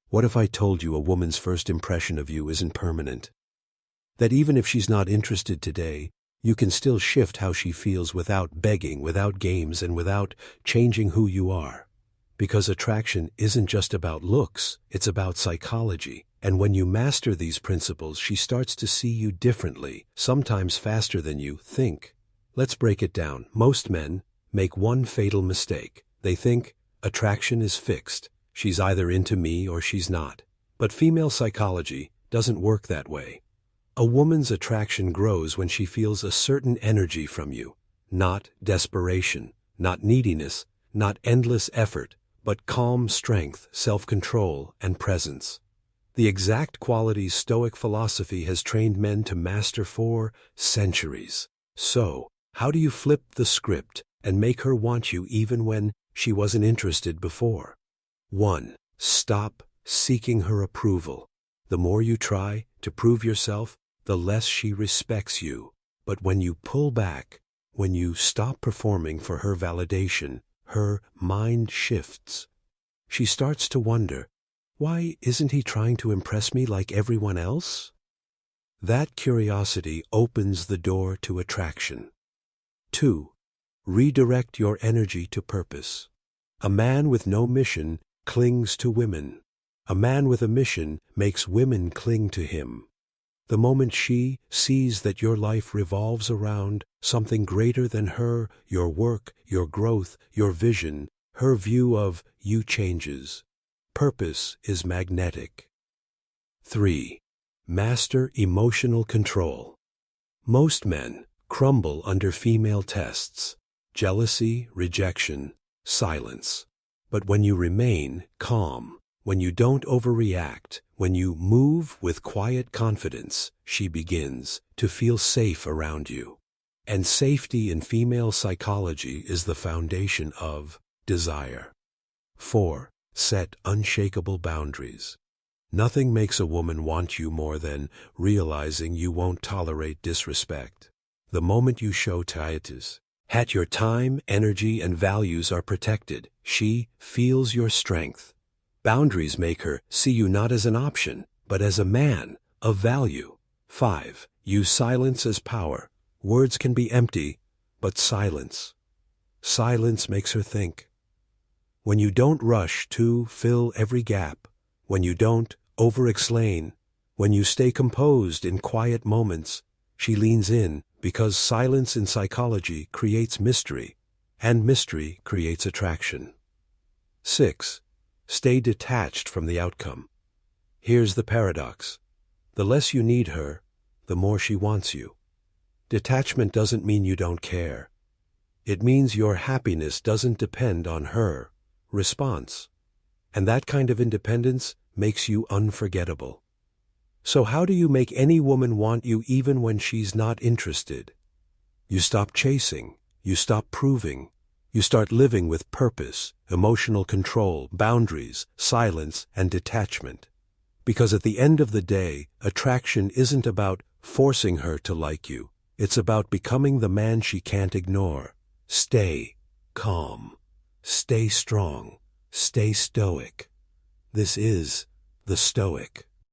What if I told you a woman's first impression of you isn't permanent? That even if she's not interested today, you can still shift how she feels without begging, without games, and without changing who you are. Because attraction isn't just about looks, it's about psychology. And when you master these principles, she starts to see you differently, sometimes faster than you think. Let's break it down. Most men make one fatal mistake. They think attraction is fixed. She's either into me or she's not. But female psychology doesn't work that way. A woman's attraction grows when she feels a certain energy from you. Not desperation, not neediness, not endless effort, but calm strength, self-control, and presence. The exact qualities Stoic philosophy has trained men to master for centuries. So, how do you flip the script and make her want you even when she wasn't interested before? 1. Stop seeking her approval. The more you try to prove yourself, the less she respects you. But when you pull back, when you stop performing for her validation, her mind shifts. She starts to wonder, why isn't he trying to impress me like everyone else? That curiosity opens the door to attraction. 2. Redirect your energy to purpose. A man with no mission clings to women. A man with a mission makes women cling to him. The moment she sees that your life revolves around something greater than her, your work, your growth, your vision, her view of you changes. Purpose is magnetic. 3. Master emotional control. Most men crumble under female tests: jealousy, rejection, silence. But when you remain calm, when you don't overreact, when you move with quiet confidence, she begins to feel safe around you. And safety in female psychology is the foundation of desire. 4. Set unshakable boundaries. Nothing makes a woman want you more than realizing you won't tolerate disrespect. The moment you show titus, your time, energy, and values are protected, she feels your strength. Boundaries make her see you not as an option, but as a man of value. 5. Use silence as power. Words can be empty, but silence makes her think. When you don't rush to fill every gap, when you don't over-explain, when you stay composed in quiet moments, she leans in, because silence in psychology creates mystery, and mystery creates attraction. 6. Stay detached from the outcome. Here's the paradox. The less you need her, the more she wants you. Detachment doesn't mean you don't care. It means your happiness doesn't depend on her response. And that kind of independence makes you unforgettable. So how do you make any woman want you even when she's not interested? You stop chasing. You stop proving. You start living with purpose, emotional control, boundaries, silence, and detachment. Because at the end of the day, attraction isn't about forcing her to like you. It's about becoming the man she can't ignore. Stay calm. Stay strong. Stay stoic. This is the Stoic.